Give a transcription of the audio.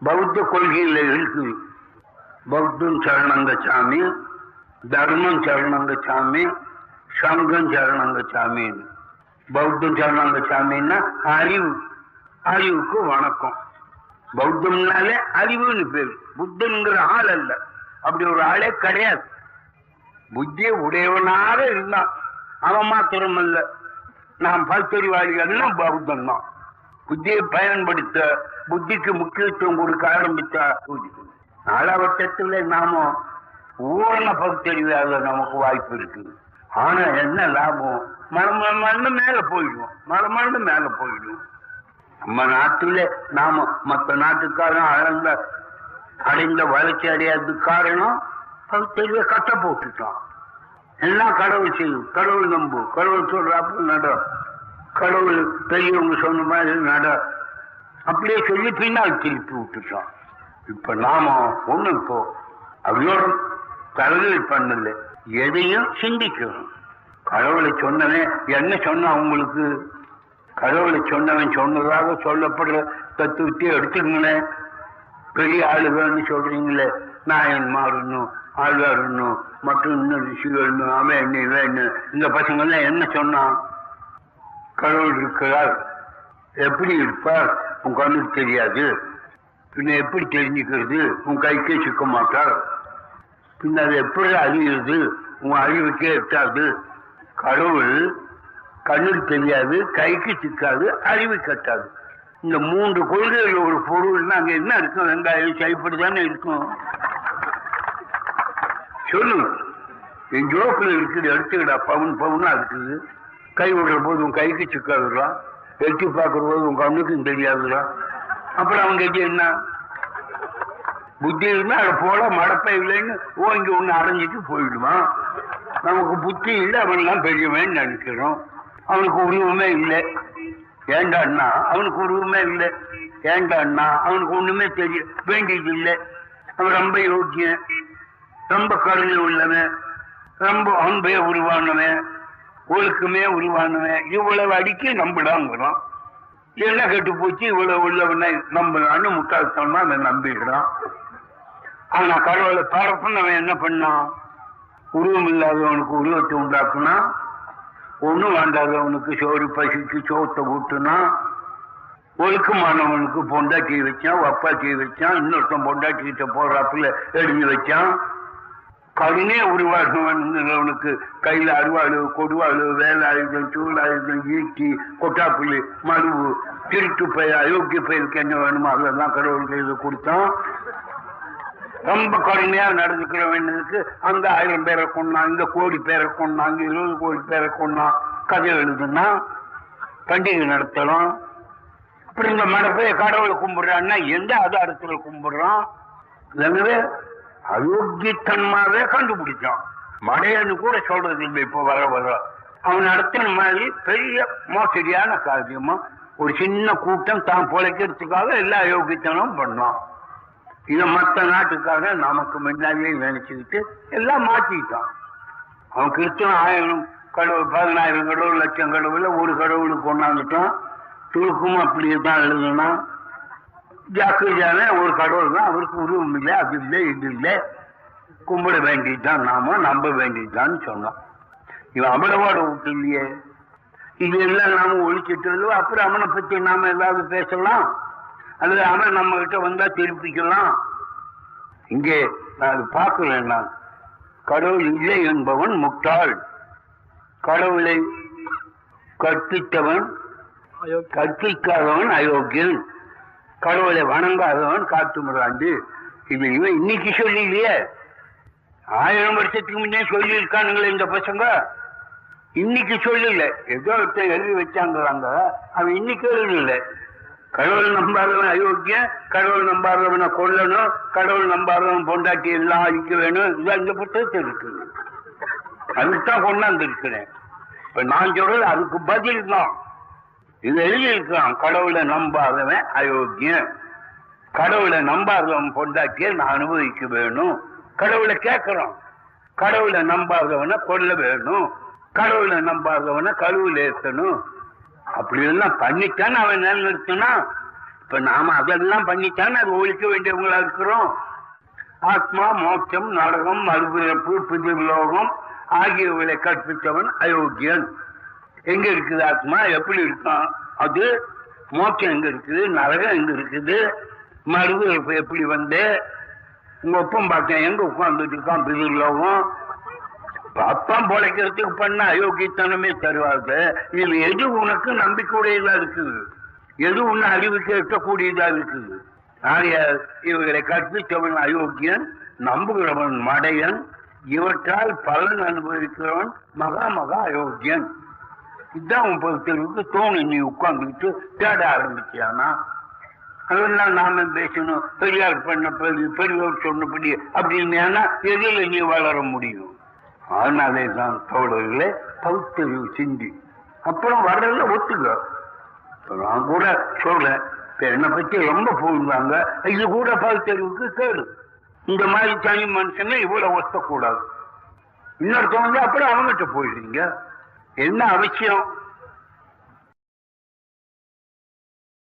பௌத்த கொள்கையில இருக்கு. பௌத்தம் சரணங்கச்சாமி, தர்மம் சரணங்கச்சாமி, சங்கம் சரணங்கச்சாமி. பௌத்தம் சரணங்கச்சாமின்னா அறிவு, அறிவுக்கு வணக்கம். பௌத்தம்னாலே அறிவுன்னு பேரு. புத்தன்கிற ஆள் அல்ல, அப்படி ஒரு ஆளே கிடையாது. புத்திய உடையவனாக இருந்தான், அவன் மாத்திரம் அல்ல. நாம் பல்தறிவாளிகள்லாம் பௌத்தம் தான். புத்தியை பயன்படுத்த, புத்திக்கு முக்கியத்துவம் கொடுக்க ஆரம்பித்தா நாளாவட்டத்தில் நாம பூரண பகுத்தறிவாளர் நமக்கு வாய்ப்பு இருக்கு. ஆனா என்ன லாபம்? மழை மேல போயிடுவோம், மழை மேல போயிடுவோம். நம்ம நாட்டுல நாம மற்ற நாட்டுக்காரன் அடைந்த வளர்ச்சி அடையாததுக்கு காரணம் பகுத்தறிவை கட்ட போட்டுட்டோம். எல்லாம் கடவுள் செய்யும், கடவுள் நம்பு, கடவுள் சொல்றாப்புல நட, கடவுள் பெரியவங்க சொன்ன மாதிரி நட, அப்படியே சொல்லி பின்னால் திருப்பி விட்டுட்டோம். இப்ப நாம ஒண்ணு இப்போ அவையோட தலைகள் பண்ணல, எதையும் சிந்திக்கணும். கடவுளை சொன்னவன் என்ன சொன்ன அவங்களுக்கு? கடவுளை சொன்னவன் சொன்னதாக சொல்லப்படுற தத்துவத்தை எடுத்துக்கங்களேன். பெரிய ஆளுகள்னு சொல்றீங்களே, நாயன்மாருன்னும் ஆழ்வாருன்னும் மற்றும் இன்னும் ரிஷிகள்னு அவன் என்ன வேணும், இந்த பசங்கள்லாம் என்ன சொன்னான்? கடவுள் இருக்கிறார், எப்படி இருப்பார் உன் கண்ணுக்கு தெரியாது, பின்ன எப்படி தெரிஞ்சுக்கிறது? உன் கைக்கே சிக்க மாட்டார், பின்ன அது எப்படி அறியுது? உன் அறிவுக்கே எட்டாது. கடவுள் கண்ணுக்கு தெரியாது, கைக்கு சிக்காது, அறிவு கட்டாது. இந்த மூன்று கொள்கைகள் ஒரு பொருள்னா அங்க என்ன இருக்கும்? வெங்காயம் செய்யப்படுதானே இருக்கும். சொல்லுங்க, என் ஜோக்கில் இருக்குது, எடுத்துக்கிடா, பவுன் பவுனா இருக்குது. கை விடுற போது உன் கைக்கு சிக்காதுலாம், எட்டி பார்க்கற போது உன் கண்ணுக்கும் தெரியாதுலாம். அப்புறம் அவங்க கேட்டு என்ன புத்தி இருந்தா அதை போல மடப்பை இல்லைன்னு ஓங்கி ஒண்ணு அடைஞ்சிட்டு போயிடுவான். நமக்கு புத்தி இல்லை, அவன்லாம் பெரியவன் நினைக்கிறோம். அவனுக்கு உருவமே இல்லை. ஏண்டான்னா அவனுக்கு உருவமே இல்லை. ஏண்டான்னா அவனுக்கு ஒண்ணுமே தெரிய வேண்டியது இல்லை. அவன் ரொம்ப யோக்கியன், ரொம்ப கருணை உள்ளவன், ரொம்ப அன்பே உருவானவன், ஒழுக்குமே உருவானவன். இவ்வளவு அடிக்கி நம்பிடாங்கிறான். என்ன கெட்டு போச்சு, இவ்வளவு உள்ளவனை நம்பலான்னு முட்டாள்தனமா அவன் நம்பிடுறான். ஆனா கடவுளை பரப்புன்னு என்ன பண்ணான்? உருவம் இல்லாதவனுக்கு உருவத்தை உண்டாக்குனா, ஒண்ணும் வேண்டாதவனுக்கு சோறு பசிக்கு சோத்தை ஊட்டுனா, ஒழுக்கமானவனுக்கு பொண்டாட்டி வச்சான், வப்பாட்டி வச்சான், இன்னொருத்தன் பொண்டாட்டிக்கிட்ட போடுறாப்புல எழுதி வச்சான். கருணே உருவாகுவனுக்கு கையில அருவாளு, கொடுவாளு, வேலாயுதம், சூழாயுதம், ஈட்டி, கொட்டாப்புள்ளி, மருவு, திருட்டு பயிர், அயோக்கிய பயிருக்கு என்ன வேணுமோ அதெல்லாம் கடவுள் கையில கொடுத்தான். ரொம்ப கடுமையா நடந்துக்கிற வேண்டியதுக்கு அந்த 1000 பேரை கொண்டான், இந்த 1 கோடி பேரை கொண்டான், அங்க 20 கோடி பேரை கொண்டான். கதை எழுதுனா பண்டிகை நடத்தலாம். அப்புறம் இந்த மடப்பைய கடவுளை கும்பிடுறான்னா எந்த ஆதாரத்துல கும்பிடுறான்? எனவே அயோக்கியத்தன்மாவே கண்டுபிடிச்சான். மடையன்னு கூட சொல்றது இல்லை. இப்போ வர வர அவன் நடத்தின மாதிரி பெரிய மோசடியான காரியமா ஒரு சின்ன கூட்டம் தான் பொழைக்கிறதுக்காக எல்லா அயோக்கியத்தனும் பண்ணான். இதை மற்ற நாட்டுக்காக நமக்கு முன்னாடியே நினைச்சுக்கிட்டு எல்லாம் மாற்றிட்டான். அவன் கிறிஸ்தவன் 1000 கடவுள், 10000 கடவுள், லட்சம் கடவுள், ஒரு கடவுளுக்கு கொண்டாந்துட்டான். துருக்கும் அப்படியே தான் எழுதுனா. ஜாக்கிரதான ஒரு கடவுள் தான், அவருக்கு உருவம் இல்லை, அது இல்லை, இது இல்லை, கும்பிட வேண்டியதுதான், நாம நம்ப வேண்டியதுதான் சொன்னான். இவன் அமலவாட விட்டு இல்லையே. இது எல்லாம் நாம ஒழிச்சிட்டு அப்புறம் அவனை பற்றி நாம ஏதாவது பேசலாம், அல்லது அவன் நம்ம கிட்ட வந்தா திருப்பிக்கலாம். இங்கே நான் பார்க்கிறேன். நான் கடவுள் இல்லை என்பவன் முட்டாள், கடவுளை கற்பித்தவன் கற்பிக்காதவன் அயோக்கியன், கடவுளை வணங்காதவன் காட்டு முறாண்டு. இது இவன் இன்னைக்கு சொல்லலையே, 1000 வருஷத்துக்கு முன்னே சொல்லி இருக்கானுங்களே இந்த பசங்க. இன்னைக்கு சொல்லல, ஏதோ எழுதி வச்சாங்கிறாங்க, அவன் இன்னைக்கு எழுதல. கடவுள் நம்பாதவன் அயோக்கியன், கடவுள் நம்பாதவனை கொல்லணும், கடவுள் நம்பாதவன் பொண்டாட்டி எல்லாம் அழிக்க வேணும். இதான் இந்த புத்தகத்தில் இருக்கு. அதுக்குத்தான் கொண்டாந்து இருக்கிறேன். இப்ப நான் சொல்றது அதுக்கு பதில் தான். இது எழுதியிருக்கான், கடவுளை நம்பாதவன் அயோக்கியன், கடவுளை நம்பாதவன் பொண்டாட்டியை நான் அனுபவிக்க வேணும். கடவுளை கேட்கிறான், கடவுளை நம்பாதவனை கொல்ல வேணும், கடவுளை நம்பாதவனை கழுவுல ஏற்றணும். அப்படி எல்லாம் பண்ணித்தான் அவன் நிலைநிறுத்தினா. இப்ப நாம அதெல்லாம் பண்ணித்தான் அது ஒழிக்க வேண்டியவங்களா இருக்கிறோம். ஆத்மா, மோட்சம், நரகம், மறுபிறப்பு, பிதிர்லோகம் ஆகியவர்களை கற்பித்தவன் அயோக்கியன். எங்க இருக்குது ஆத்மா, எப்படி இருக்கான், அது மோட்சம் எங்க இருக்குது, நரகம் எங்க இருக்குது, மறுபிறப்பு எப்படி வந்து உங்க ஒப்பம் பார்த்தேன் எங்க உட்கார்ந்துட்டு இருக்கான், பிதிர்லோகம். அப்பம் பொழைக்கிறதுக்கு பண்ண அயோக்கியத்தனமே தருவாது. இதுல எது உனக்கு நம்பிக்கையுடையதா இருக்குது, எது உன்னை அறிவுக்கு எட்டக்கூடியதா இருக்குது. இவர்களை கற்பித்தவன் அயோக்கியன், நம்புகிறவன் மடையன், இவற்றால் பலன் அனுபவிக்கிறவன் மகா மகா அயோக்கியன். இதுதான் உன் பொறுத்தவருக்கு தோணு. நீ உட்கார்ந்துக்கிட்டு தேட ஆரம்பிச்சியானா அதெல்லாம் நாம பேசணும், பெரியார் பண்ணபடி பெரியோர் சொன்னபடி அப்படின்னா எதில் நீ வளர முடியும்? அதனாலே தான் தோழர்களே பகுத்தறிவு சிந்தி அப்புறம் வர்றதுல ஒத்துக்க. நான் கூட சொல்றேன், என்னை பத்தி ரொம்ப புரிஞ்சாங்க, இது கூட பகுத்தறிவுக்கு கேடு. இந்த மாதிரி தனி மனுஷனை இவ்வளவு ஒத்தக்கூடாது. இன்னொருத்தவங்க அப்புறம் அவங்ககிட்ட போயிடுறீங்க. என்ன அவசியம்?